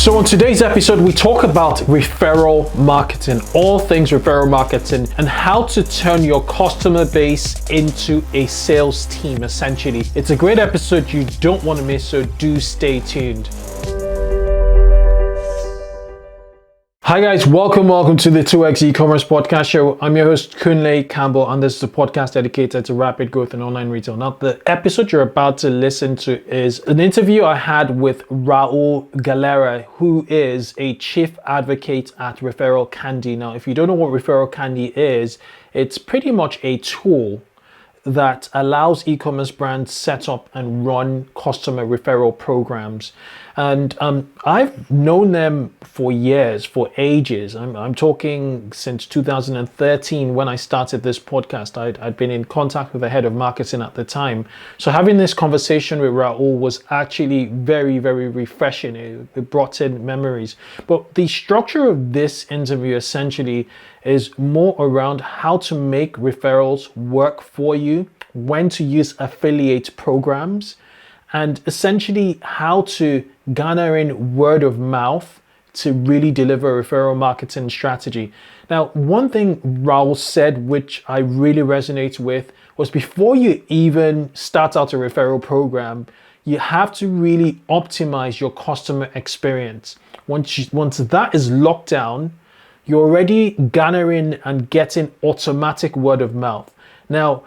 So on today's episode, we talk about referral marketing, all things referral marketing, and how to turn your customer base into a sales team, essentially. It's a great episode you don't want to miss, so do stay tuned. Hi guys, welcome to the 2X e-commerce podcast show. I'm your host Kunle Campbell, and this is a podcast dedicated to rapid growth in online retail. Now, the episode you're about to listen to is an interview I had with Raúl Galera, who is a chief advocate at ReferralCandy. Now, if you don't know what ReferralCandy is, it's pretty much a tool that allows e-commerce brands set up and run customer referral programs. And I've known them for years, for ages. I'm talking since 2013 when I started this podcast. I'd been in contact with the head of marketing at the time. So having this conversation with Raúl was actually very, very refreshing. It brought in memories. But the structure of this interview essentially is more around how to make referrals work for you, when to use affiliate programs, and essentially how to garner in word of mouth to really deliver a referral marketing strategy. Now, one thing Raúl said, which I really resonate with, was before you even start out a referral program, you have to really optimize your customer experience. Once that is locked down, you're already garnering and getting automatic word of mouth. Now,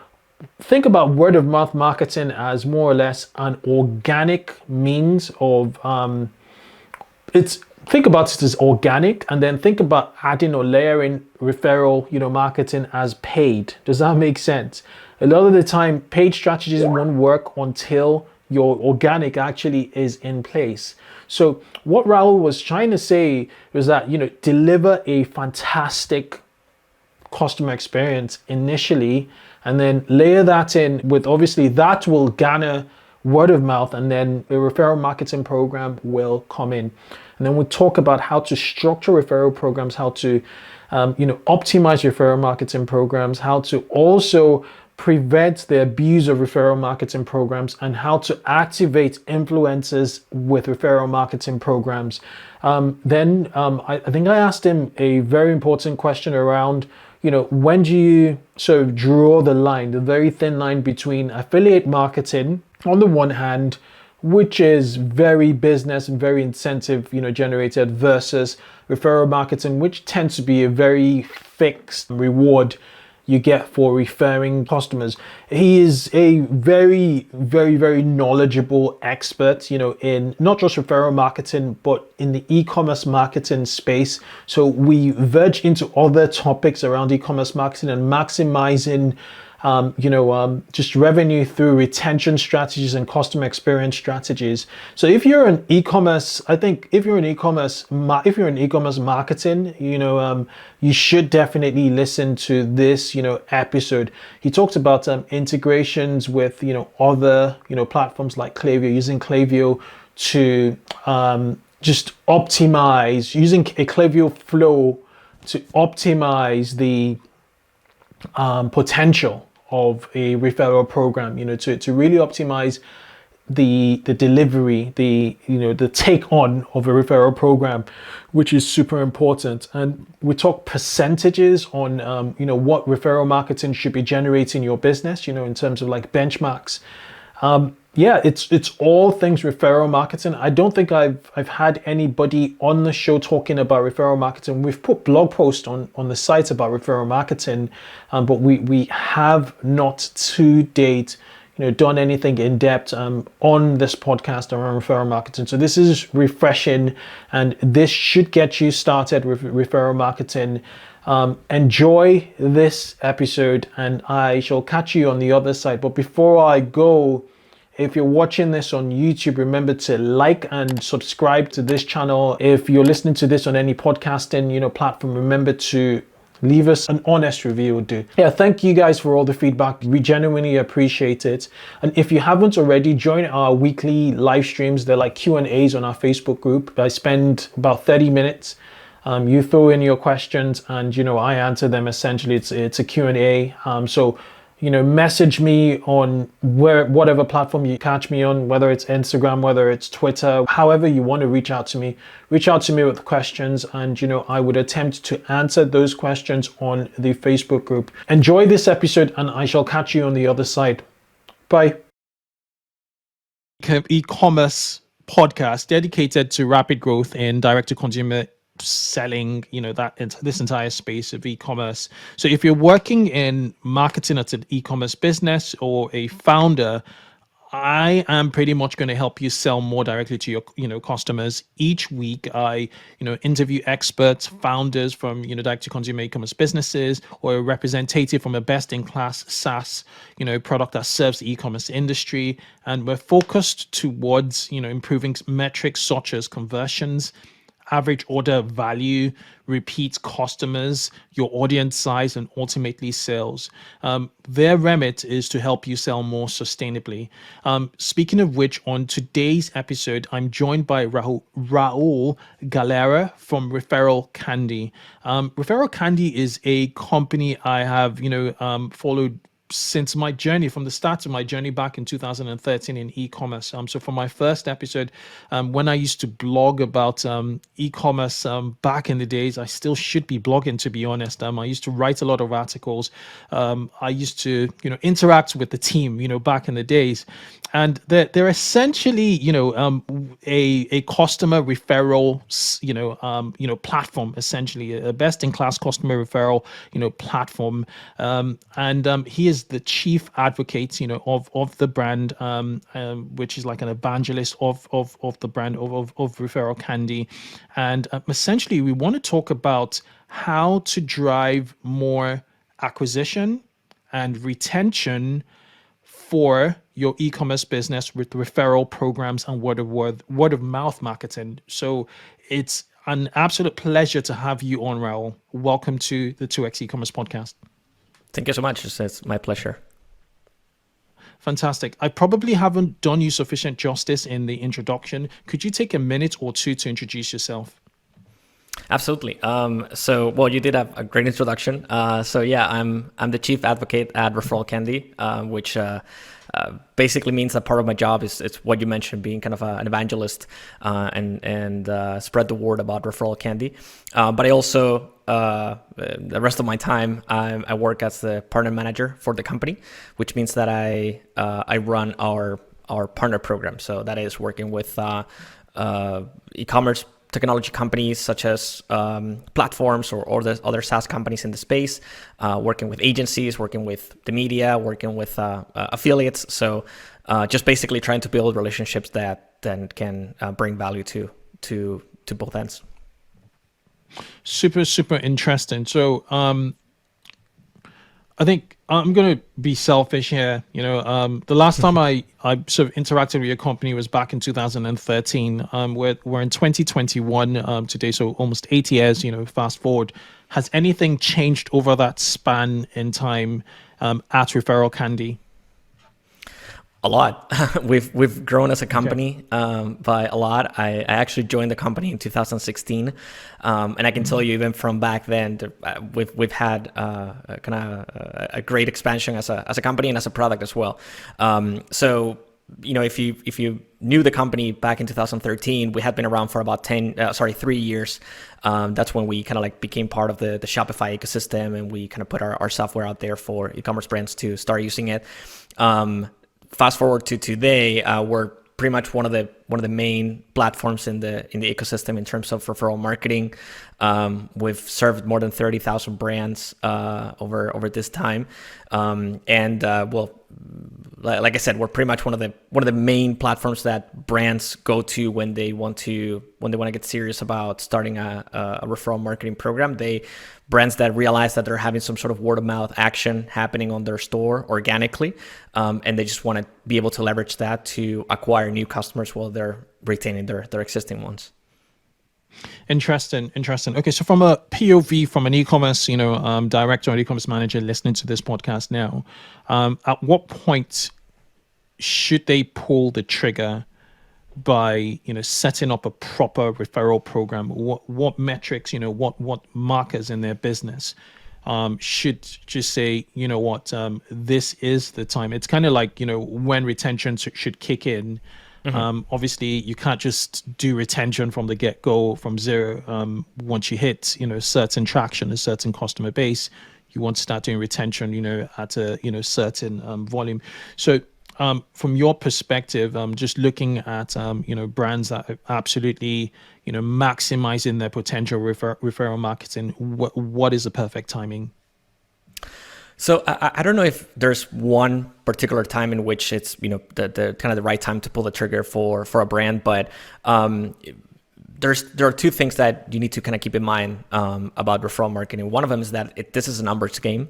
think about word of mouth marketing as more or less an organic means of, think about it as organic, and then think about adding or layering referral, marketing as paid. Does that make sense? A lot of the time, paid strategies won't work until your organic actually is in place. So what Raúl was trying to say was that, deliver a fantastic customer experience initially, and then layer that in with, obviously that will garner word of mouth, and then a referral marketing program will come in. And then we'll talk about how to structure referral programs, how to, optimize referral marketing programs, how to also prevent the abuse of referral marketing programs, and how to activate influencers with referral marketing programs. Then I think I asked him a very important question around, when do you sort of draw the line, the very thin line between affiliate marketing on the one hand, which is very business and very incentive, generated, versus referral marketing, which tends to be a very fixed reward you get for referring customers. He is a very, very, very knowledgeable expert, in not just referral marketing, but in the e-commerce marketing space. So we verge into other topics around e-commerce marketing and maximizing just revenue through retention strategies and customer experience strategies. So if you're an e-commerce, if you're in e-commerce marketing, you should definitely listen to this, episode. He talked about integrations with, other, platforms like Klaviyo, using Klaviyo to just optimize, using a Klaviyo flow to optimize the potential of a referral program, to really optimize the delivery, the take on of a referral program, which is super important. And we talk percentages on what referral marketing should be generating your business, in terms of like benchmarks. It's all things referral marketing. I don't think I've had anybody on the show talking about referral marketing. We've put blog posts on the site about referral marketing, but we have not to date, done anything in depth on this podcast around referral marketing. So this is refreshing, and this should get you started with referral marketing. Enjoy this episode, and I shall catch you on the other side. But before I go, if you're watching this on YouTube, remember to like and subscribe to this channel. If you're listening to this on any podcasting, platform, remember to leave us an honest review. Thank you guys for all the feedback. We genuinely appreciate it. And if you haven't already, join our weekly live streams. They're like Q&As on our Facebook group. I spend about 30 minutes. You throw in your questions, and I answer them. Essentially, it's a Q&A. So message me on whatever platform you catch me on, whether it's Instagram, whether it's Twitter, however you want to reach out to me with questions, and I would attempt to answer those questions on the Facebook group. Enjoy this episode, and I shall catch you on the other side. Bye. E-commerce podcast dedicated to rapid growth in direct-to-consumer selling, this entire space of e-commerce. So if you're working in marketing at an e-commerce business or a founder, I am pretty much going to help you sell more directly to your customers. Each week, I interview experts, founders from direct to consumer e-commerce businesses, or a representative from a best-in-class SaaS product that serves the e-commerce industry, and we're focused towards improving metrics such as conversions, average order value, repeat customers, your audience size, and ultimately sales. Their remit is to help you sell more sustainably. Speaking of which, on today's episode, I'm joined by Raúl Galera from ReferralCandy. ReferralCandy is a company I have followed since my journey, from the start of my journey back in 2013 in e-commerce. So for my first episode, when I used to blog about e-commerce back in the days, I still should be blogging, to be honest. I used to write a lot of articles. I used to interact with the team back in the days, and they're essentially a customer referral platform, essentially a best-in-class customer referral platform, and he is the chief advocate of the brand, which is like an evangelist of the brand of ReferralCandy. And essentially we want to talk about how to drive more acquisition and retention for your e-commerce business with referral programs and word of mouth marketing. So it's an absolute pleasure to have you on, Raúl. Welcome to the 2X e-commerce podcast. Thank you so much. It's my pleasure. Fantastic. I probably haven't done you sufficient justice in the introduction. Could you take a minute or two to introduce yourself? Absolutely. So you did have a great introduction. I'm the chief advocate at ReferralCandy, which basically means that part of my job is what you mentioned, being kind of an evangelist and spread the word about ReferralCandy. But I also the rest of my time I work as the partner manager for the company, which means that I run our partner program. So that is working with e-commerce technology companies such as platforms or the other SaaS companies in the space, working with agencies, working with the media, working with affiliates. So just basically trying to build relationships that then can bring value to both ends. Super interesting. So I think I'm going to be selfish here. The last time I sort of interacted with your company was back in 2013. We're in 2021 today, so almost 8 years, fast forward. Has anything changed over that span in time at ReferralCandy? A lot. We've grown as a company by a lot. I actually joined the company in 2016, and I can tell you, even from back then, we've had a great expansion as a company and as a product as well. So if you knew the company back in 2013, we had been around for about 3 years. That's when we kind of like became part of the Shopify ecosystem, and we kind of put our software out there for e-commerce brands to start using it. Fast forward to today, we're pretty much one of the main platforms in the ecosystem in terms of referral marketing. We've served more than 30,000 brands over this time, like I said, we're pretty much one of the main platforms that brands go to when they want to get serious about starting a referral marketing program. Brands that realize that they're having some sort of word of mouth action happening on their store organically, and they just want to be able to leverage that to acquire new customers while they're retaining their existing ones. Interesting. Okay, so from a POV, from an e-commerce, director or e-commerce manager listening to this podcast now, at what point should they pull the trigger by setting up a proper referral program? What metrics, what markers in their business should just say, you know what, this is the time. It's kind of like, you know, when retention should kick in. Obviously, you can't just do retention from the get-go from zero. Once you hit, you know, certain traction, a certain customer base, you want to start doing retention, you know, at a, you know, certain volume. So from your perspective, just looking at, you know, brands that are absolutely, you know, maximizing their potential referral marketing, what is the perfect timing? So I don't know if there's one particular time in which it's, you know, the kind of the right time to pull the trigger for a brand, but there are two things that you need to kind of keep in mind about referral marketing. One of them is that this is a numbers game.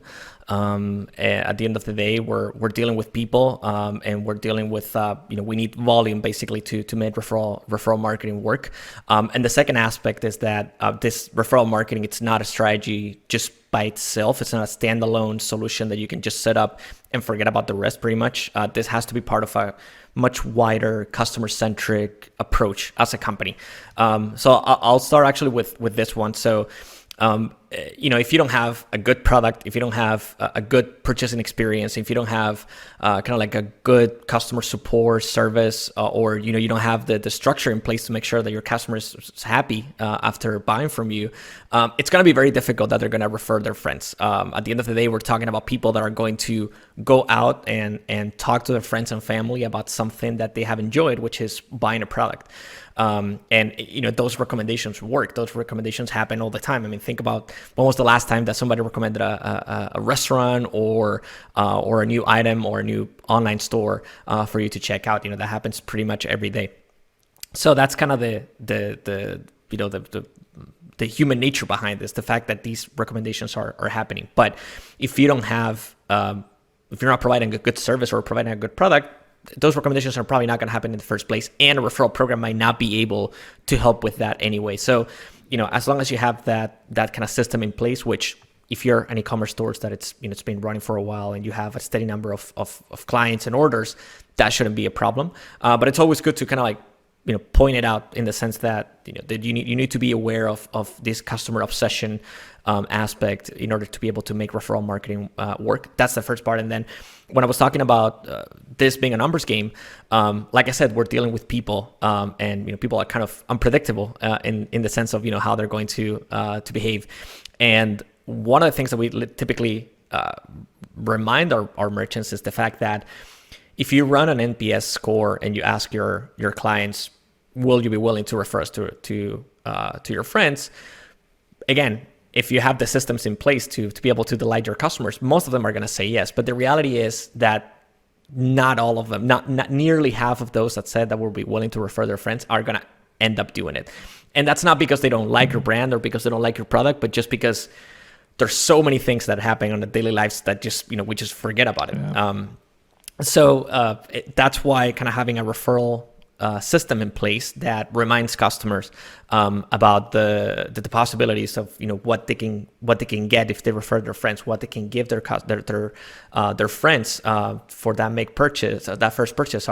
At the end of the day, we're dealing with people, and we're dealing with you know, we need volume basically to make referral marketing work. And the second aspect is that this referral marketing, it's not a strategy just by itself. It's not a standalone solution that you can just set up and forget about the rest. Pretty much, this has to be part of a much wider customer-centric approach as a company. So I'll start actually with this one. So you know, if you don't have a good product, if you don't have a good purchasing experience, if you don't have kind of like a good customer support service, or, you know, you don't have the structure in place to make sure that your customer is happy after buying from you, it's going to be very difficult that they're going to refer their friends. At the end of the day, we're talking about people that are going to go out and talk to their friends and family about something that they have enjoyed, which is buying a product. And, you know, those recommendations work. Those recommendations happen all the time. I mean, think about when was the last time that somebody recommended a restaurant or a new item or a new online store for you to check out. You know, that happens pretty much every day. So that's kind of the you know, the human nature behind this, the fact that these recommendations are happening. But if you don't have, if you're not providing a good service or providing a good product, those recommendations are probably not going to happen in the first place, and a referral program might not be able to help with that anyway. So, you know, as long as you have that kind of system in place, which if you're an e-commerce store that it's, you know, it's been running for a while and you have a steady number of clients and orders, that shouldn't be a problem. But it's always good to kind of like, you know, point it out in the sense that, you know, that you need to be aware of this customer obsession aspect in order to be able to make referral marketing work. That's the first part. And then when I was talking about this being a numbers game, like I said, we're dealing with people, and, you know, people are kind of unpredictable in the sense of, you know, how they're going to behave. And one of the things that we typically remind our merchants is the fact that if you run an NPS score and you ask your clients, will you be willing to refer us to your friends? Again, if you have the systems in place to be able to delight your customers, most of them are going to say yes. But the reality is that not all of them, not nearly half of those that said that will be willing to refer their friends are going to end up doing it. And that's not because they don't like your brand or because they don't like your product, but just because there's so many things that happen on the daily lives that just, you know, we just forget about it. Yeah. So that's why kind of having a referral system in place that reminds customers about the possibilities of, you know, what they can get if they refer their friends, what they can give their friends for that first purchase.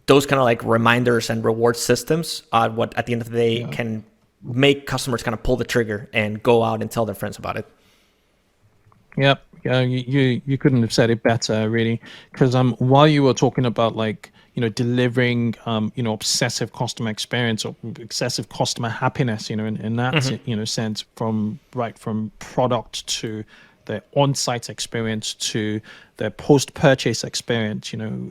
Those kind of like reminders and reward systems are what at the end of the day can make customers kind of pull the trigger and go out and tell their friends about it. Yep. You couldn't have said it better, really, because while you were talking about, like, you know, delivering you know, obsessive customer experience or excessive customer happiness, you know, in that you know, sense, from product to their on-site experience to their post-purchase experience, you know,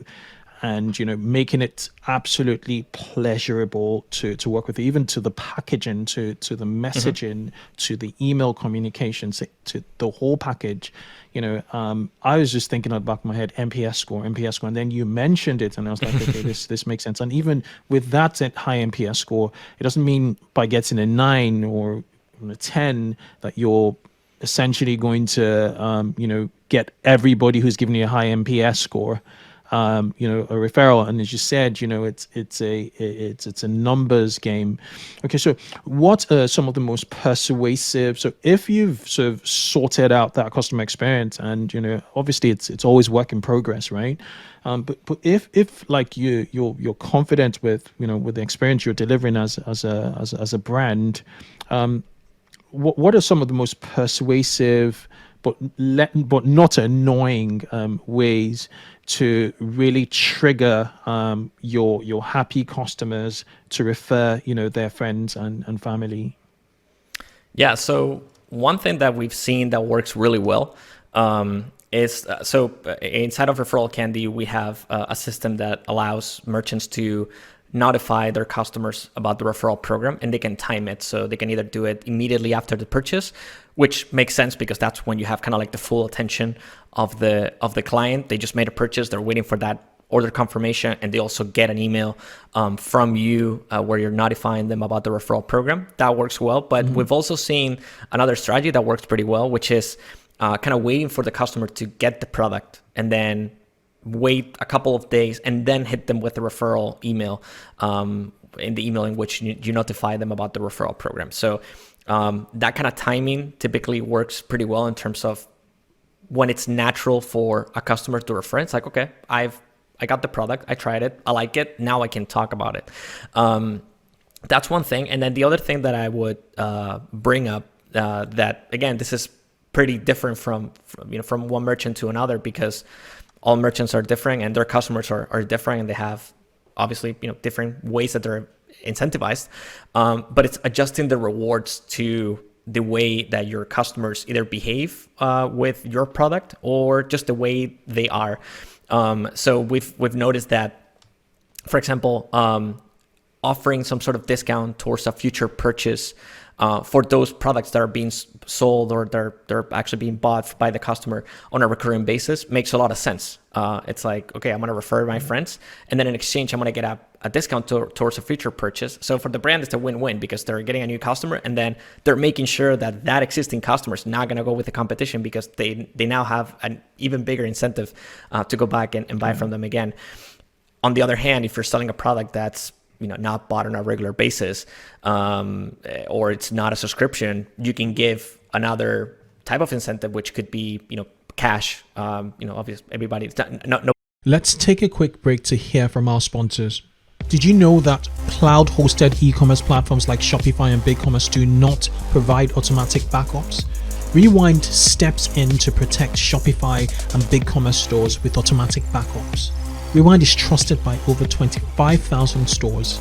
and, you know, making it absolutely pleasurable to work with, even to the packaging, to the messaging, to the email communications, to the whole package. You know, I was just thinking at the back of my head, NPS score, and then you mentioned it, and I was like, okay, this makes sense. And even with that high NPS score, it doesn't mean by getting a 9 or a 10 that you're essentially going to, you know, get everybody who's giving you a high NPS score, you know, a referral. And as you said, you know, it's a numbers game. Okay, so what are some of the most persuasive? So if you've sort of sorted out that customer experience, and, you know, obviously it's always work in progress, right? But if like you're confident with, you know, with the experience you're delivering as a brand, what are some of the most persuasive but not annoying ways to really trigger your happy customers to refer, their friends and family? Yeah, so one thing that we've seen that works really well is inside of ReferralCandy, we have a system that allows merchants to notify their customers about the referral program, and they can time it. So they can either do it immediately after the purchase, which makes sense because that's when you have kind of like the full attention of the client. They just made a purchase, they're waiting for that order confirmation, and they also get an email from you where you're notifying them about the referral program. That works well. But we've also seen another strategy that works pretty well, which is kind of waiting for the customer to get the product and then wait a couple of days and then hit them with the referral email in the email in which you notify them about the referral program. So that kind of timing typically works pretty well in terms of when it's natural for a customer to refer. It's like, okay, I got the product, I tried it, I like it, now I can talk about it. That's one thing. And then the other thing that I would bring up that, again, this is pretty different from one merchant to another, because all merchants are different and their customers are different, and they have obviously different ways that they're incentivized. But it's adjusting the rewards to the way that your customers either behave with your product or just the way they are. So we've noticed that, for example, offering some sort of discount towards a future purchase for those products that are being sold or they're actually being bought by the customer on a recurring basis makes a lot of sense. It's like, okay, I'm going to refer my friends, and then in exchange, I'm going to get a discount towards a future purchase. So for the brand, it's a win-win because they're getting a new customer, and then they're making sure that existing customer is not going to go with the competition because they now have an even bigger incentive to go back and buy from them again. On the other hand, if you're selling a product that's not bought on a regular basis, or it's not a subscription, you can give another type of incentive, which could be, cash. Obviously, everybody. No. Let's take a quick break to hear from our sponsors. Did you know that cloud-hosted e-commerce platforms like Shopify and BigCommerce do not provide automatic backups? Rewind steps in to protect Shopify and BigCommerce stores with automatic backups. Rewind is trusted by over 25,000 stores.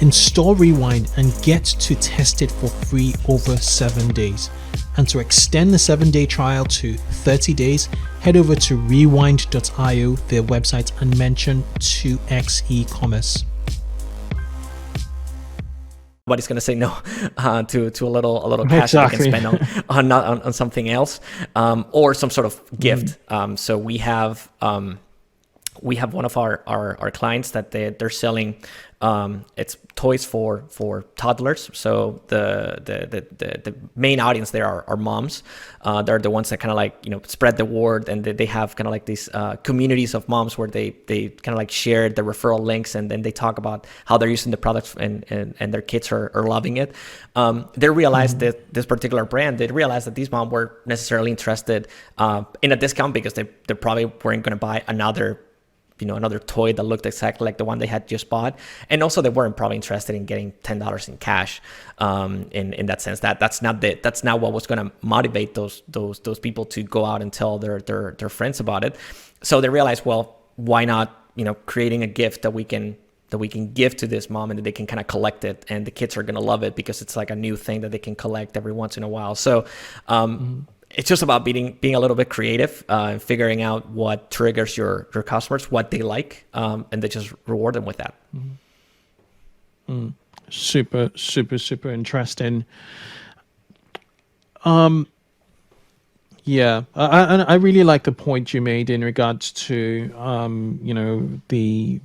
Install Rewind and get to test it for free over 7 days. And to extend the 7-day trial to 30 days, head over to rewind.io, their website, and mention 2x eCommerce. Nobody's going to say no to a little cash that they can spend on something else, or some sort of gift. So we have one of our clients that they're selling. It's toys for toddlers. So the main audience there are moms. They're the ones that kind of like spread the word, and they have kind of like these communities of moms where they kind of like share the referral links, and then they talk about how they're using the products and their kids are loving it. They realized that this particular brand, they realized that these moms weren't necessarily interested in a discount because they probably weren't going to buy another toy that looked exactly like the one they had just bought. And also they weren't probably interested in getting $10 in cash in that sense. That's not what was going to motivate those people to go out and tell their friends about it. So they realized, well, why not, creating a gift that we can give to this mom and that they can kind of collect it, and the kids are going to love it because it's like a new thing that they can collect every once in a while. So, it's just about being a little bit creative and figuring out what triggers your customers, what they like, and they just reward them with that. Super interesting. Yeah, I really like the point you made in regards to the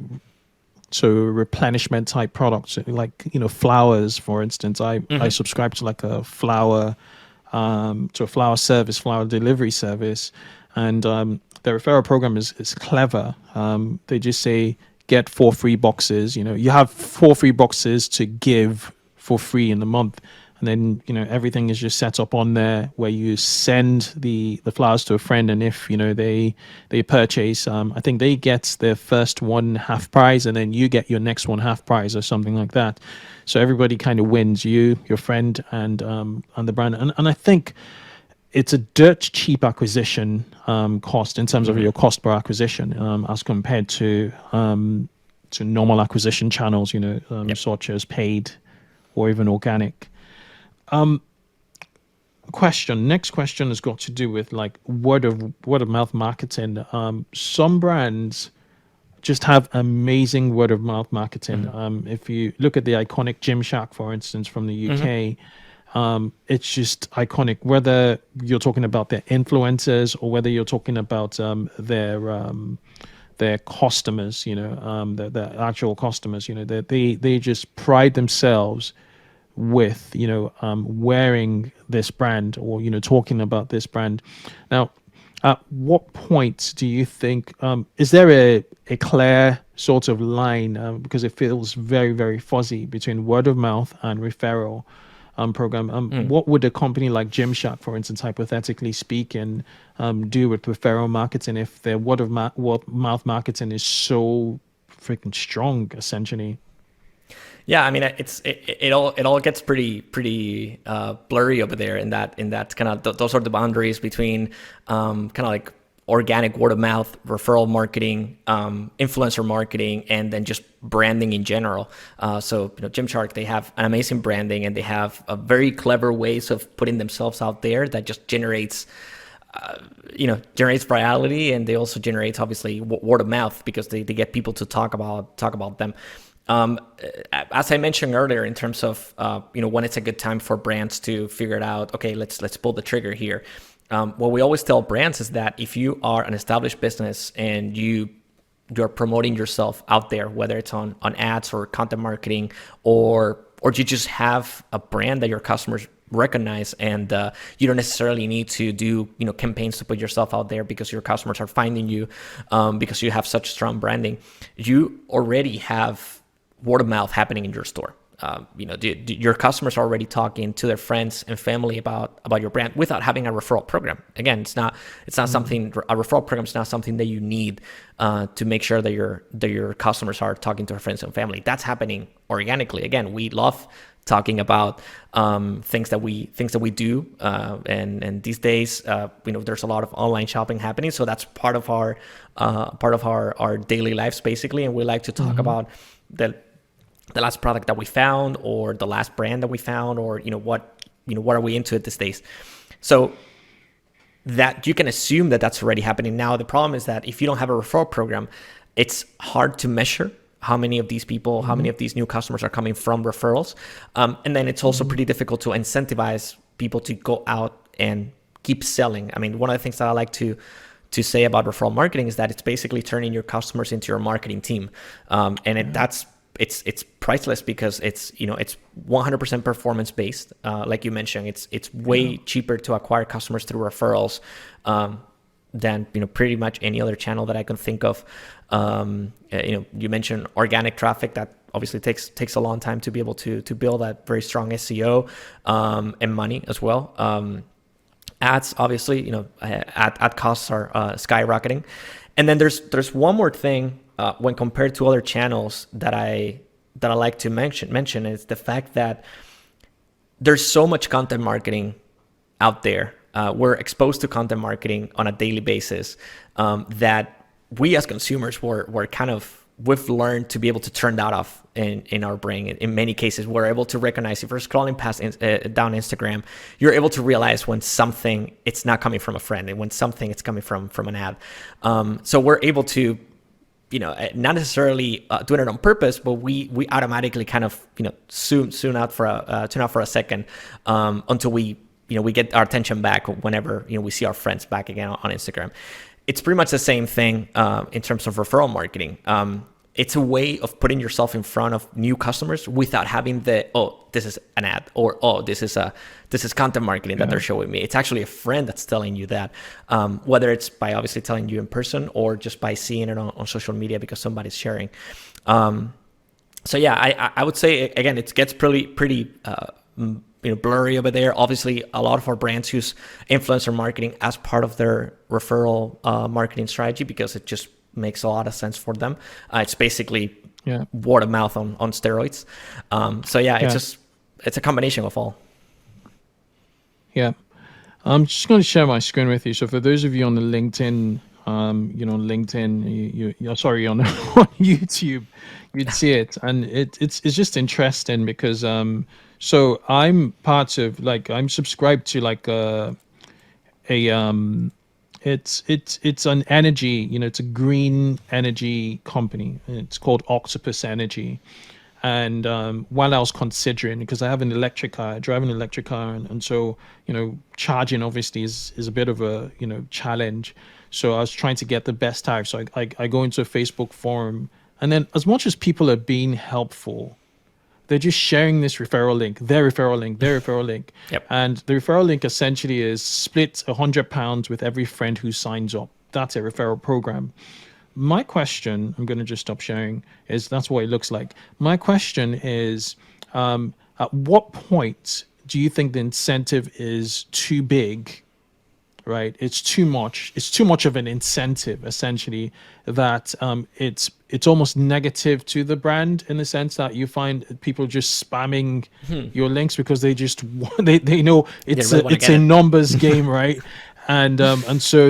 replenishment type products, like flowers, for instance. I subscribe to like a flower. To a flower delivery service, and the referral program is clever. They just say get 4 free boxes. You have 4 free boxes to give for free in the month, and then everything is just set up on there where you send the flowers to a friend, and if they purchase, I think they get their first one half price, and then you get your next one half price or something like that. So everybody kind of wins, you, your friend, and the brand, and I think it's a dirt cheap acquisition cost in terms of your cost per acquisition, as compared to normal acquisition channels, such as paid or even organic. Next question has got to do with like word of mouth marketing. Some brands just have amazing word of mouth marketing. If you look at the iconic Gymshark, for instance, from the UK, it's just iconic, whether you're talking about their influencers or whether you're talking about their customers, their actual customers, they just pride themselves with, wearing this brand or, talking about this brand. Now, at what point do you think, is there a clear sort of line, because it feels very, very fuzzy between word of mouth and referral program? What would a company like Gymshark, for instance, hypothetically speaking, do with referral marketing if their word of mouth marketing is so freaking strong, essentially? Yeah, I mean, it all gets pretty blurry over there in that kind of those are the boundaries between kind of like organic word of mouth, referral marketing, influencer marketing, and then just branding in general. So Gymshark, they have an amazing branding, and they have a very clever ways of putting themselves out there that just generates virality, and they also generate obviously word of mouth because they get people to talk about them. As I mentioned earlier, in terms of when it's a good time for brands to figure it out, okay, let's pull the trigger here. What we always tell brands is that if you are an established business and you're promoting yourself out there, whether it's on ads or content marketing, or you just have a brand that your customers recognize, and you don't necessarily need to do campaigns to put yourself out there because your customers are finding you because you have such strong branding. You already have word of mouth happening in your store. Your customers are already talking to their friends and family about your brand without having a referral program. Again, it's not something, a referral program is not something that you need to make sure that your customers are talking to their friends and family. That's happening organically. Again, we love talking about things that we do, and these days, there's a lot of online shopping happening, so that's part of our daily lives basically, and we like to talk about the last product that we found, or the last brand that we found, or what are we into these days. So that you can assume that that's already happening. Now the problem is that if you don't have a referral program, it's hard to measure how many of these people, how many of these new customers are coming from referrals, and then it's also pretty difficult to incentivize people to go out and keep selling. I mean, one of the things that I like to say about referral marketing is that it's basically turning your customers into your marketing team, it's priceless because it's 100% performance based. Like you mentioned, it's way cheaper to acquire customers through referrals than pretty much any other channel that I can think of. You mentioned organic traffic, that obviously takes a long time to be able to build that very strong SEO and money as well. Ads, obviously, ad costs are skyrocketing. And then there's one more thing when compared to other channels that I like to mention is the fact that there's so much content marketing out there. We're exposed to content marketing on a daily basis that we as consumers we've learned to be able to turn that off in our brain. In many cases, we're able to recognize, if you're scrolling past down Instagram, you're able to realize when something, it's not coming from a friend, and when something it's coming from an ad. So we're able to, not necessarily doing it on purpose, but we automatically kind of, tune out for a second until we get our attention back whenever, we see our friends back again on Instagram. It's pretty much the same thing in terms of referral marketing. It's a way of putting yourself in front of new customers without having this is an ad, or this is content marketing that they're showing me. It's actually a friend that's telling you that, whether it's by obviously telling you in person or just by seeing it on social media because somebody's sharing. So yeah, I would say, again, it gets pretty blurry over there. Obviously, a lot of our brands use influencer marketing as part of their referral marketing strategy because it just makes a lot of sense for them. It's basically word of mouth on steroids. It's a combination of all. Yeah. I'm just going to share my screen with you. So for those of you on the LinkedIn, on YouTube, you'd see it, and it's just interesting because so I'm part of I'm subscribed to it's an energy, it's a green energy company. It's called Octopus Energy. And while I was considering, because I have an electric car, I drive an electric car, and so charging obviously is a bit of a challenge. So I was trying to get the best tariff. So I go into a Facebook forum, and then as much as people are being helpful, they're just sharing this referral link, their referral link, their referral link. Yep. And the referral link essentially is split £100 with every friend who signs up. That's a referral program. My question, I'm going to just stop sharing, is that's what it looks like. My question is, at what point do you think the incentive is too big, right? It's too much. It's too much of an incentive, essentially, that it's almost negative to the brand in the sense that you find people just spamming your links because they just they know it's a numbers game, right? And so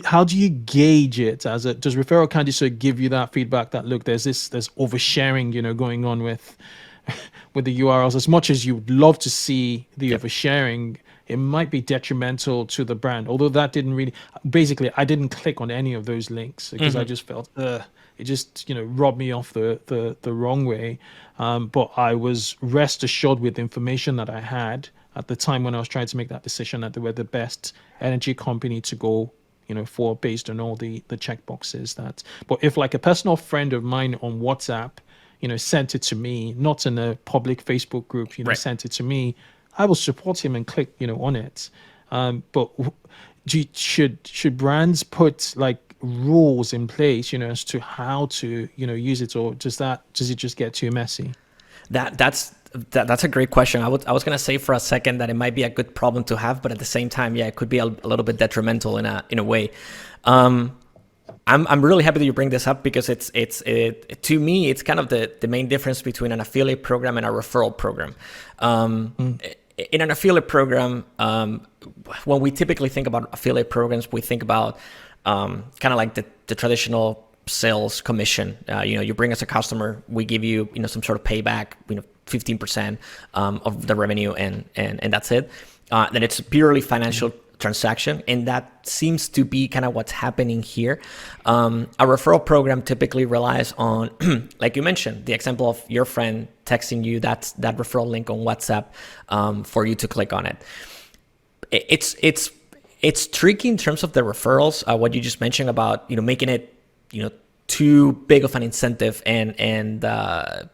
how do you gauge it? Does ReferralCandy sort of give you that feedback that look, there's oversharing, going on with the URLs? As much as you would love to see the oversharing, it might be detrimental to the brand. Although that didn't really, basically, I didn't click on any of those links because I just felt, it just rubbed me off the wrong way. But I was rest assured with the information that I had at the time when I was trying to make that decision that they were the best energy company to go, for based on all the checkboxes that. But if a personal friend of mine on WhatsApp, sent it to me, not in a public Facebook group, sent it to me, I will support him and click, on it. But should brands put rules in place, as to how to, use it, or does it just get too messy? That's a great question. I was gonna say for a second that it might be a good problem to have, but at the same time, it could be a little bit detrimental in a way. I'm really happy that you bring this up because to me it's kind of the main difference between an affiliate program and a referral program. In an affiliate program, when we typically think about affiliate programs, we think about kind of like the traditional sales commission. You bring us a customer, we give you some sort of payback, 15% of the revenue, and that's it. Then it's purely financial transaction, and that seems to be kind of what's happening here. A referral program typically relies on, like you mentioned, the example of your friend texting you that referral link on WhatsApp for you to click on it. It's tricky in terms of the referrals. What you just mentioned about making it too big of an incentive and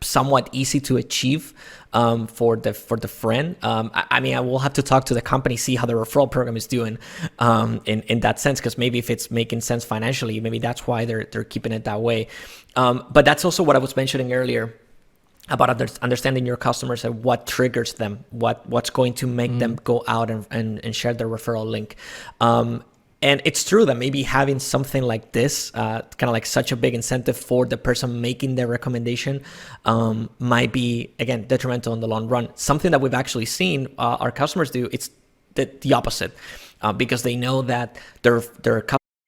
somewhat easy to achieve for the friend. I will have to talk to the company, see how the referral program is doing in that sense, because maybe if it's making sense financially, maybe that's why they're keeping it that way. But that's also what I was mentioning earlier about understanding your customers and what triggers them, what's going to make them go out and share their referral link. And it's true that maybe having something like this, kind of like such a big incentive for the person making their recommendation, might be, again, detrimental in the long run. Something that we've actually seen our customers do, it's the opposite, because they know that their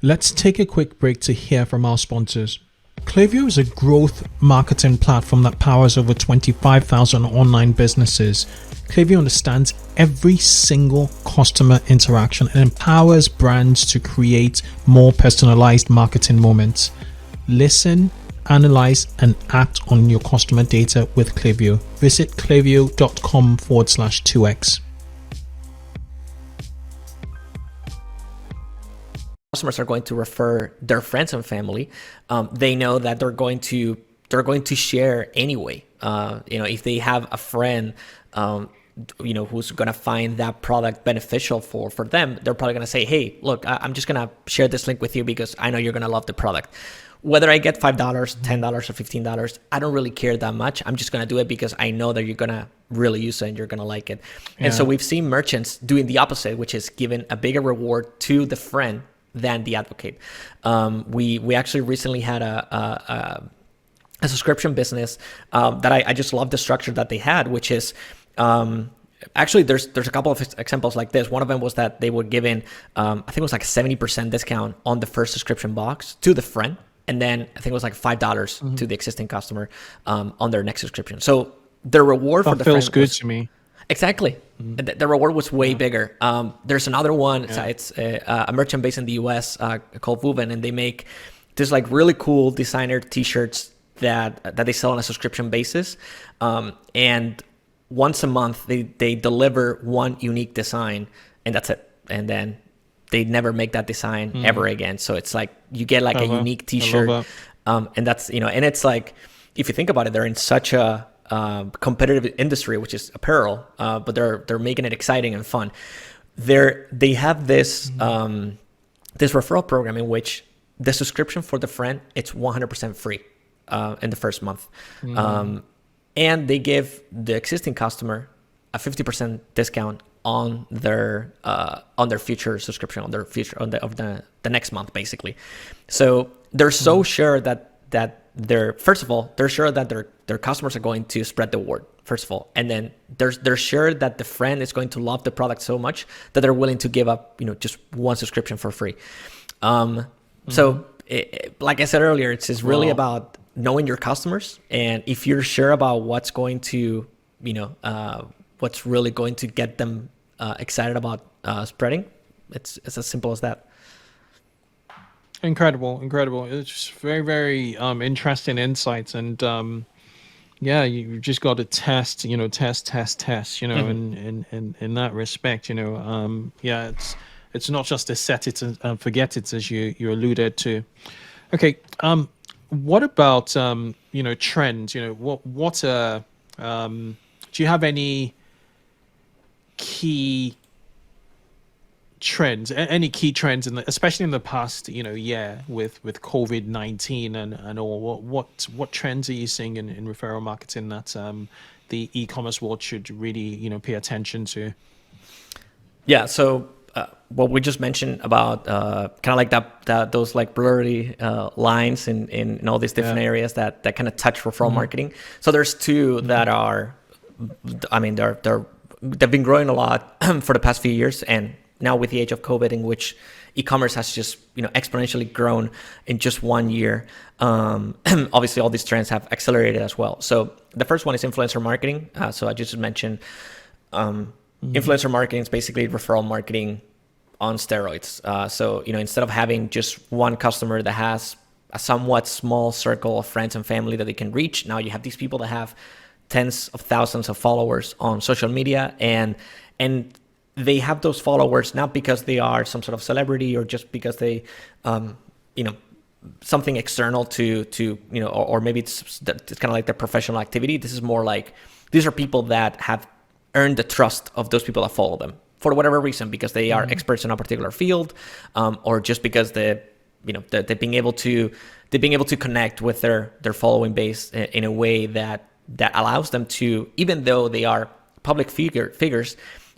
Let's take a quick break to hear from our sponsors. Klaviyo is a growth marketing platform that powers over 25,000 online businesses. Klaviyo understands every single customer interaction and empowers brands to create more personalized marketing moments. Listen, analyze, and act on your customer data with Klaviyo. Visit klaviyo.com/2x. Customers are going to refer their friends and family. They know that they're going to share anyway. If they have a friend who's going to find that product beneficial for them, they're probably going to say, hey, look, I'm just going to share this link with you because I know you're going to love the product. Whether I get $5, $10, or $15, I don't really care that much. I'm just going to do it because I know that you're going to really use it and you're going to like it. Yeah. And so we've seen merchants doing the opposite, which is giving a bigger reward to the friend than the advocate. We actually recently had a subscription business that I just love the structure that they had, which is actually there's a couple of examples like this. One of them was that they would give in, I think it was like a 70% discount on the first subscription box to the friend. And then I think it was like $5 to the existing customer on their next subscription. So the reward for the friend feels good to me. Exactly. The reward was way bigger. There's another one. It's a merchant based in the US called Woven, and they make this like really cool designer t-shirts that they sell on a subscription basis. And once a month, they deliver one unique design, and that's it. And then they never make that design ever again. So it's like you get like a unique t-shirt. And that's, and it's like, if you think about it, they're in such a competitive industry, which is apparel, but they're making it exciting and fun. They have this this referral program in which the subscription for the friend, it's 100% free in the first month. And they give the existing customer a 50% discount on their future subscription, on the next month, basically. So they're so sure that they're sure that their customers are going to spread the word, first of all, and then they're sure that the friend is going to love the product so much that they're willing to give up just one subscription for free. So like I said earlier, it's just really about knowing your customers, and if you're sure about what's going to what's really going to get them excited about spreading, it's as simple as that. Incredible. It's just very, very interesting insights, and you just got to test, in that respect, it's not just a set it and forget it, as you alluded to. Okay, what about trends? Do you have any key trends, especially in the past year with COVID-19 and all? What trends are you seeing in referral marketing that the e-commerce world should really pay attention to? So what we just mentioned about kind of like that those like blurry lines in all these different areas that kind of touch referral marketing. So there's two that are, they've been growing a lot for the past few years, and now with the age of COVID, in which e-commerce has just exponentially grown in just 1 year, obviously all these trends have accelerated as well. So the first one is influencer marketing. So I just mentioned influencer marketing is basically referral marketing on steroids. So instead of having just one customer that has a somewhat small circle of friends and family that they can reach, now you have these people that have tens of thousands of followers on social media, and they have those followers not because they are some sort of celebrity or just because they, something external to or maybe it's kind of like their professional activity. This is more like, these are people that have earned the trust of those people that follow them for whatever reason, because they are experts in a particular field, or just because they're being able to connect with their following base in a way that allows them to, even though they are public figures,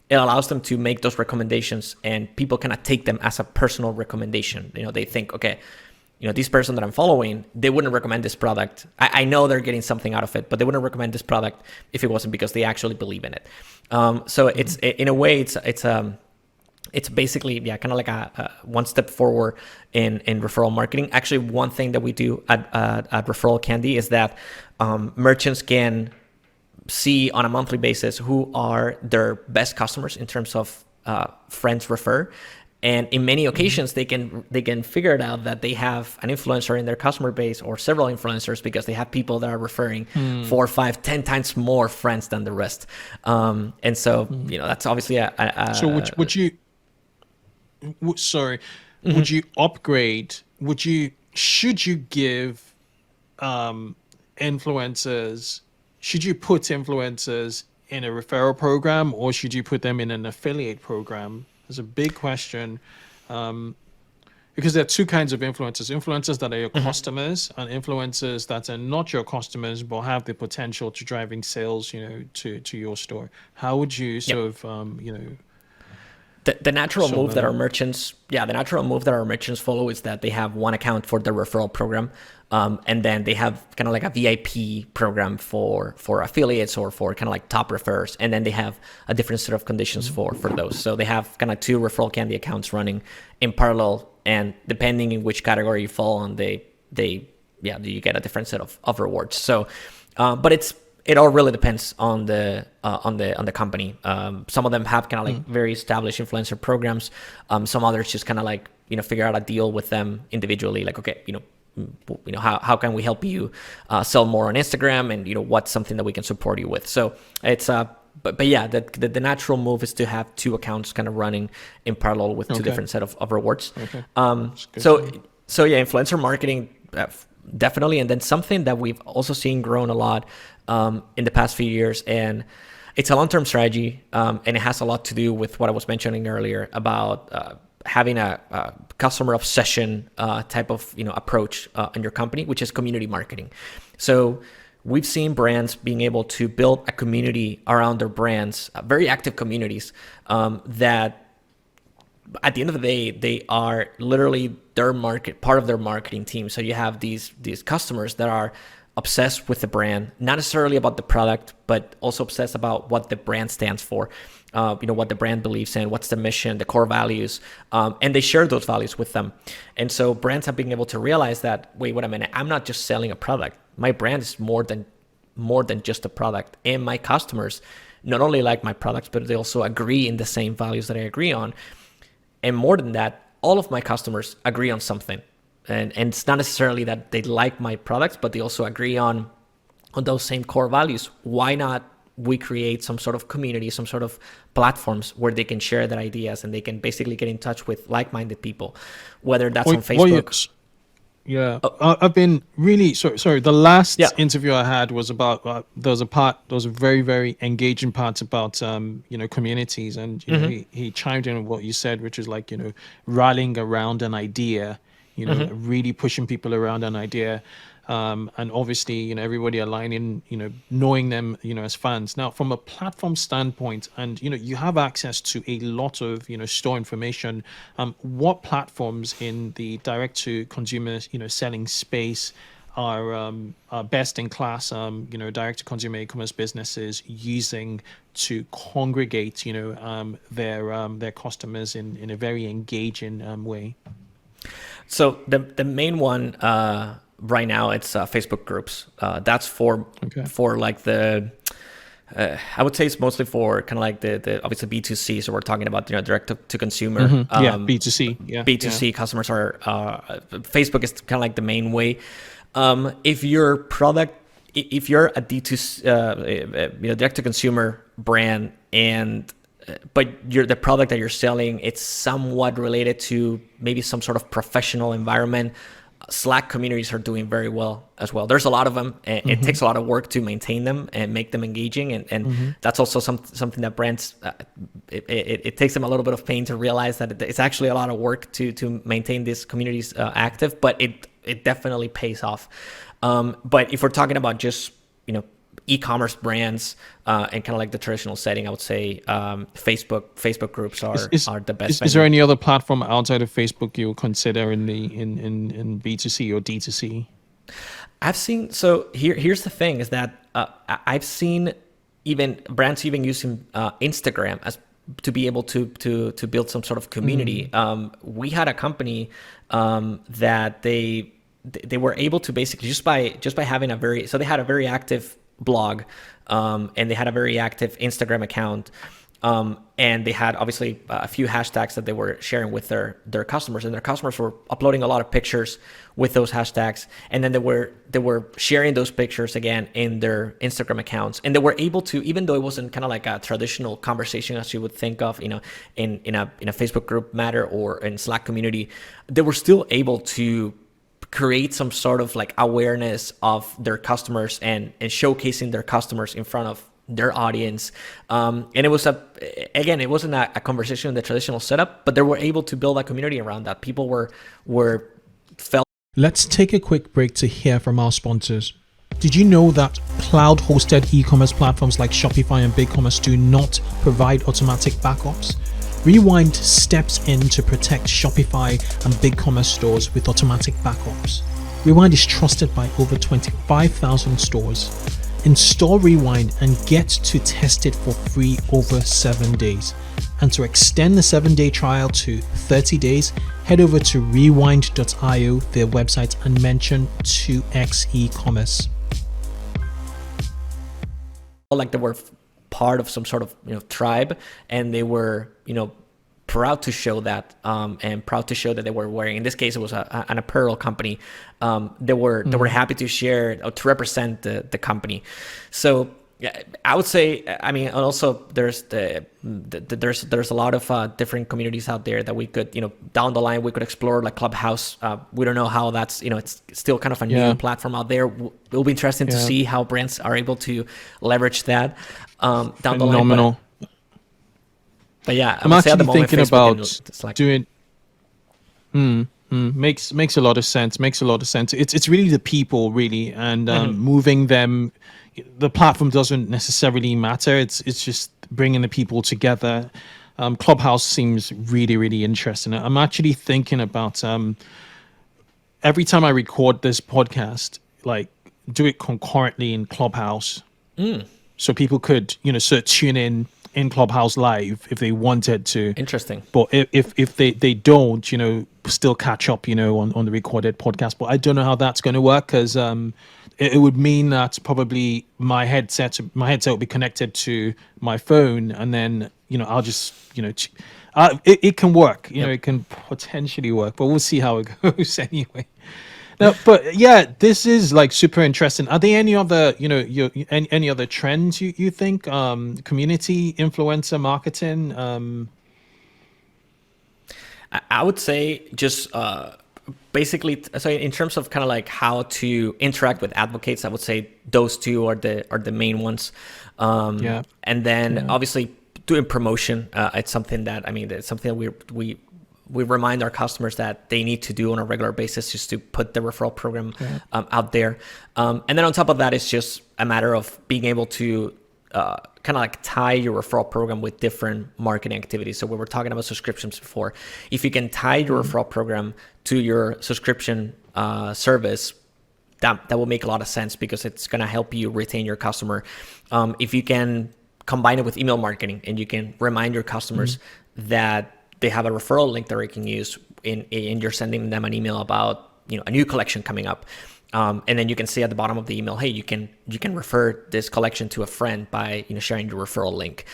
it allows them to make those recommendations, and people cannot take them as a personal recommendation. They think, okay, this person that I'm following, they wouldn't recommend this product. I know they're getting something out of it, but they wouldn't recommend this product if it wasn't because they actually believe in it. So it's in a way, it's basically kind of like a one step forward in referral marketing. Actually, one thing that we do at ReferralCandy is that merchants can see on a monthly basis who are their best customers in terms of friends refer. And in many occasions, they can figure it out that they have an influencer in their customer base, or several influencers, because they have people that are referring 4, 5, 10 times more friends than the rest. And so, that's obviously So would you upgrade? Should you give influencers? Should you put influencers in a referral program, or should you put them in an affiliate program? It's a big question. Because there are two kinds of influencers that are your customers, and influencers that are not your customers but have the potential to driving sales, to your store. How would you sort of, The natural show move that them? our merchants, the natural move that our merchants follow is that they have one account for the referral program, and then they have kind of like a VIP program for affiliates or for kind of like top refers, and then they have a different set of conditions for those. So they have kind of two ReferralCandy accounts running in parallel, and depending in which category you fall on, you get a different set of rewards. So, but it all really depends on the company. Some of them have kind of like very established influencer programs. Some others just kind of like figure out a deal with them individually. Like, okay, how can we help you sell more on Instagram, and what's something that we can support you with. So it's but yeah, the natural move is to have two accounts kind of running in parallel with two different set of rewards. Okay. So yeah, influencer marketing. Definitely. And then something that we've also seen grown a lot in the past few years, and it's a long-term strategy, and it has a lot to do with what I was mentioning earlier about having a customer obsession type of approach in your company, which is community marketing. So we've seen brands being able to build a community around their brands, very active communities that at the end of the day, they are literally part of their marketing team. So you have these customers that are obsessed with the brand, not necessarily about the product, but also obsessed about what the brand stands for, what the brand believes in, what's the mission, the core values, and they share those values with them. And so brands have been able to realize that, wait a minute, I'm not just selling a product. My brand is more than just a product. And my customers not only like my products, but they also agree in the same values that I agree on. And more than that, all of my customers agree on something. And it's not necessarily that they like my products, but they also agree on those same core values. Why not we create some sort of community, some sort of platforms where they can share their ideas and they can basically get in touch with like-minded people, whether that's on Facebook. I've been really sorry. The last interview I had was about there was a very, very engaging part about communities, and he chimed in on what you said, which is like rallying around an idea, really pushing people around an idea. And obviously, everybody aligning, knowing them, as fans. Now, from a platform standpoint, and you have access to a lot of, store information. What platforms in the direct to consumer, selling space are best in class, direct to consumer e-commerce businesses using to congregate, their customers in a very engaging way? So the main one. Right now, it's Facebook groups. That's for like the, I would say it's mostly for kind of like the obviously B2C. So we're talking about direct to consumer. B2C. B2C customers are Facebook is kind of like the main way. If you're a D2C, direct to consumer brand, and but the product that you're selling, it's somewhat related to maybe some sort of professional environment. Slack communities are doing very well as well. There's a lot of them. And it takes a lot of work to maintain them and make them engaging. And that's also something that brands, it takes them a little bit of pain to realize that it's actually a lot of work to maintain these communities active, but it definitely pays off. But if we're talking about just, e-commerce brands and kind of like the traditional setting, I would say Facebook groups are the best. Is there any other platform outside of Facebook you would consider in B2C or D2C? I've seen, so here's the thing is that I've seen even brands using Instagram as to be able to build some sort of community. We had a company that they were able to basically just by having they had a very active blog, and they had a very active Instagram account, and they had obviously a few hashtags that they were sharing with their customers, and their customers were uploading a lot of pictures with those hashtags, and then they were sharing those pictures again in their Instagram accounts, and they were able to, even though it wasn't kind of like a traditional conversation as you would think of, in a Facebook group matter or in Slack community, they were still able to create some sort of like awareness of their customers and showcasing their customers in front their audience. And it was it wasn't a conversation in the traditional setup, but they were able to build a community around that. People were felt. Let's take a quick break to hear from our sponsors. Did you know that cloud-hosted e-commerce platforms like Shopify and BigCommerce do not provide automatic backups? Rewind steps in to protect Shopify and BigCommerce stores with automatic backups. Rewind is trusted by over 25,000 stores. Install Rewind and get to test it for free over 7 days. And to extend the 7-day trial to 30 days, head over to rewind.io, their website, and mention 2x eCommerce. Like they were part of some sort of tribe, and they were proud to show that, and proud to show that they were wearing. In this case, it was an apparel company. They were happy to share or to represent the company. So yeah, I would say, I mean, also there's there's a lot of different communities out there that we could, down the line we could explore, like Clubhouse. We don't know how that's, it's still kind of a new platform out there. It'll be interesting to see how brands are able to leverage that down the line. Phenomenal. But yeah, I'm actually thinking about doing. Makes a lot of sense. Makes a lot of sense. It's really the people, really, and moving them. The platform doesn't necessarily matter. It's just bringing the people together. Clubhouse seems really, really interesting. I'm actually thinking about every time I record this podcast, like do it concurrently in Clubhouse, so people could sort of tune in Clubhouse live if they wanted to. Interesting. But if they don't, still catch up, on the recorded podcast. But I don't know how that's going to work, because it would mean that probably my headset will be connected to my phone, and then I'll just it can work. It can potentially work, but we'll see how it goes anyway. No, but yeah, this is like super interesting. Are there any other, any other trends you think? Community influencer marketing. I would say just basically, so in terms of kind of like how to interact with advocates, I would say those two are the main ones. And then obviously doing promotion. It's something that it's something that we remind our customers that they need to do on a regular basis, just to put the referral program out there. And then on top of that, it's just a matter of being able to kind of like tie your referral program with different marketing activities. So we were talking about subscriptions before. If you can tie your referral program to your subscription service, that will make a lot of sense, because it's going to help you retain your customer. If you can combine it with email marketing, and you can remind your customers that they have a referral link that they can use and you're sending them an email about a new collection coming up, and then you can see at the bottom of the email, hey, you can refer this collection to a friend by sharing your referral link.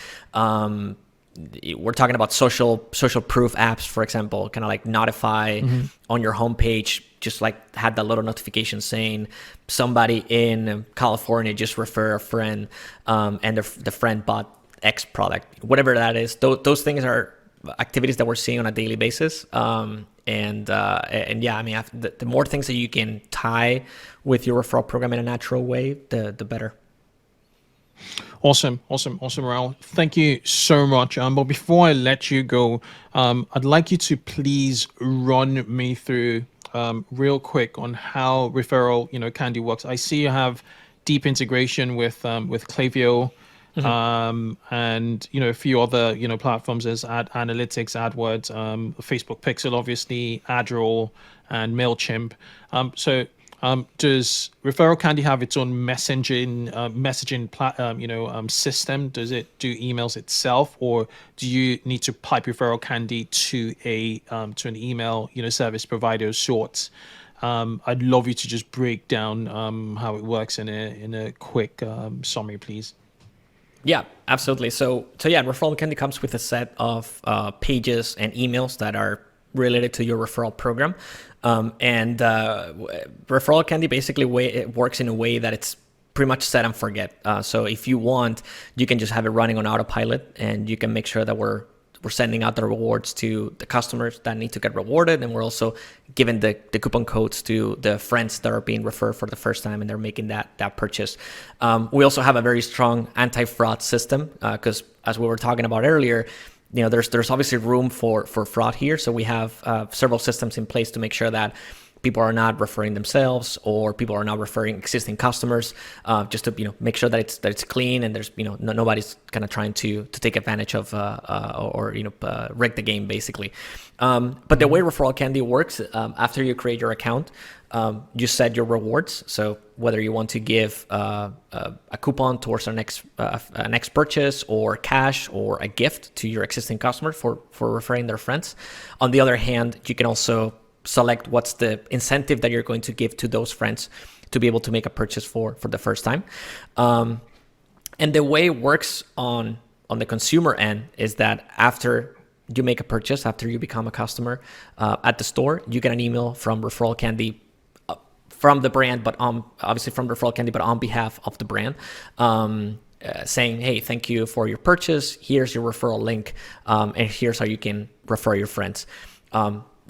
We're talking about social proof apps, for example, kind of like Notify on your homepage, just like had that little notification saying somebody in California just refer a friend, and the friend bought X product, whatever that is. Those things are activities that we're seeing on a daily basis. And yeah, the more things that you can tie with your referral program in a natural way, the better. Awesome, Raúl. Thank you so much. But before I let you go, I'd like you to please run me through real quick on how ReferralCandy works. I see you have deep integration with Klaviyo. And a few other platforms as Ad Analytics, AdWords, Facebook Pixel, obviously, AdRoll, and MailChimp. So does ReferralCandy have its own messaging system? Does it do emails itself, or do you need to pipe ReferralCandy to an email service provider of sorts? I'd love you to just break down how it works in a quick summary, please. Yeah, absolutely. So yeah, ReferralCandy comes with a set of pages and emails that are related to your referral program. And ReferralCandy basically it works in a way that it's pretty much set and forget. So if you want, you can just have it running on autopilot, and you can make sure that we're we're sending out the rewards to the customers that need to get rewarded, and we're also giving the coupon codes to the friends that are being referred for the first time and they're making that purchase. We also have a very strong anti-fraud system because as we were talking about earlier, there's obviously room for fraud here. So we have several systems in place to make sure that people are not referring themselves or people are not referring existing customers, just to make sure that it's clean and there's nobody's kind of trying to take advantage of or rig the game basically. But the way ReferralCandy works, after you create your account, you set your rewards. So whether you want to give a coupon towards our next purchase, or cash, or a gift to your existing customer for referring their friends. On the other hand, you can also select what's the incentive that you're going to give to those friends to be able to make a purchase for the first time. And the way it works on the consumer end is that after you make a purchase, after you become a customer at the store, you get an email from ReferralCandy, from the brand, but obviously from ReferralCandy, but on behalf of the brand, saying, hey, thank you for your purchase. Here's your referral link, and here's how you can refer your friends.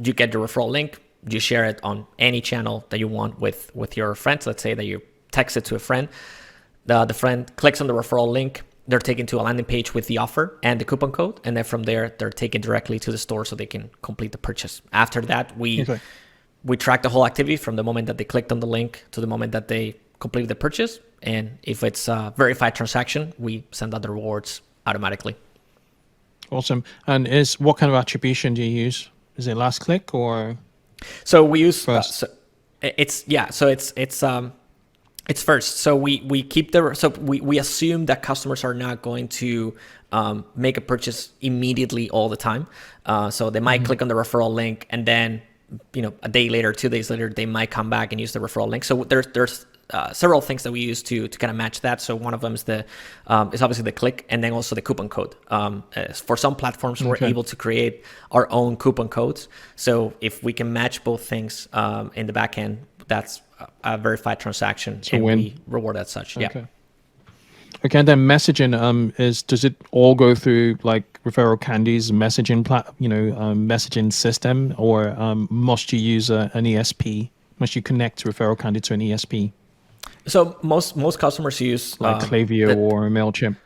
You get your referral link, you share it on any channel that you want with your friends. Let's say that you text it to a friend. The friend clicks on the referral link, they're taken to a landing page with the offer and the coupon code, and then from there, they're taken directly to the store so they can complete the purchase. After that, we track the whole activity from the moment that they clicked on the link to the moment that they completed the purchase. And if it's a verified transaction, we send out the rewards automatically. Awesome. And what kind of attribution do you use? Is it last click or? So we use first? It's first. So we keep we assume that customers are not going to make a purchase immediately all the time. So they might click on the referral link, and then a day later, 2 days later, they might come back and use the referral link. So there's several things that we use to kind of match that. So one of them is is obviously the click, and then also the coupon code. For some platforms, we're able to create our own coupon codes. So if we can match both things in the back end, that's a verified transaction, and we reward as such. Okay. Yeah. Okay, and then messaging does it all go through like ReferralCandy's messaging messaging system, or must you use an ESP? Must you connect ReferralCandy to an ESP? So most customers use like Klaviyo or MailChimp.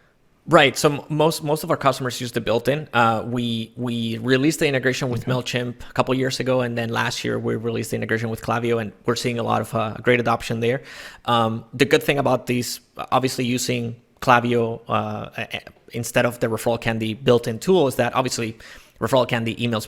Right. So most of our customers use the built-in. We released the integration with MailChimp a couple of years ago, and then last year we released the integration with Klaviyo, and we're seeing a lot of great adoption there. The good thing about these, obviously using Klaviyo instead of the ReferralCandy built-in tool, is that obviously ReferralCandy email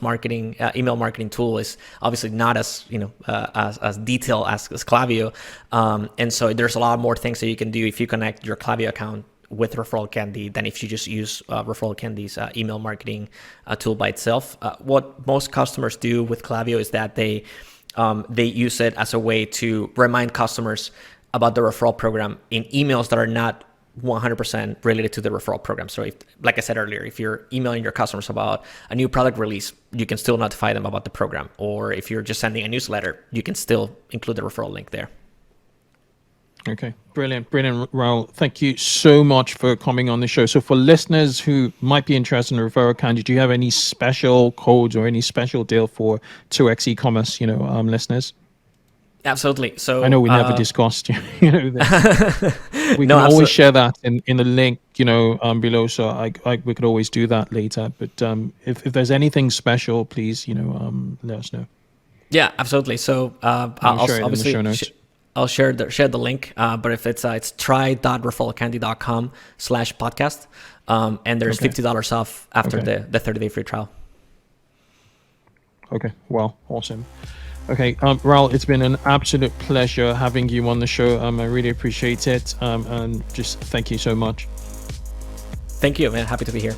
marketing tool is obviously not as as detailed as Klaviyo, and so there's a lot more things that you can do if you connect your Klaviyo account with ReferralCandy than if you just use ReferralCandy's email marketing tool by itself. What most customers do with Klaviyo is that they use it as a way to remind customers about the referral program in emails that are not 100% related to the referral program. So if, like I said earlier, if you're emailing your customers about a new product release, you can still notify them about the program. Or if you're just sending a newsletter, you can still include the referral link there. Okay, brilliant, Raúl. Thank you so much for coming on the show. So for listeners who might be interested in ReferralCandy, do you have any special codes or any special deal for 2x eCommerce, listeners? Absolutely. So I know we never discussed, we can always share that in the link, below. So we could always do that later. But if there's anything special, please, let us know. Yeah, absolutely. So I'll share it obviously in the show notes. I'll share the link. But if it's try.referralcandy.com/podcast, and there's $50 off after the 30-day free trial. Okay. Well, awesome. Okay, Raúl, it's been an absolute pleasure having you on the show. I really appreciate it. And just thank you so much. Thank you, man. Happy to be here.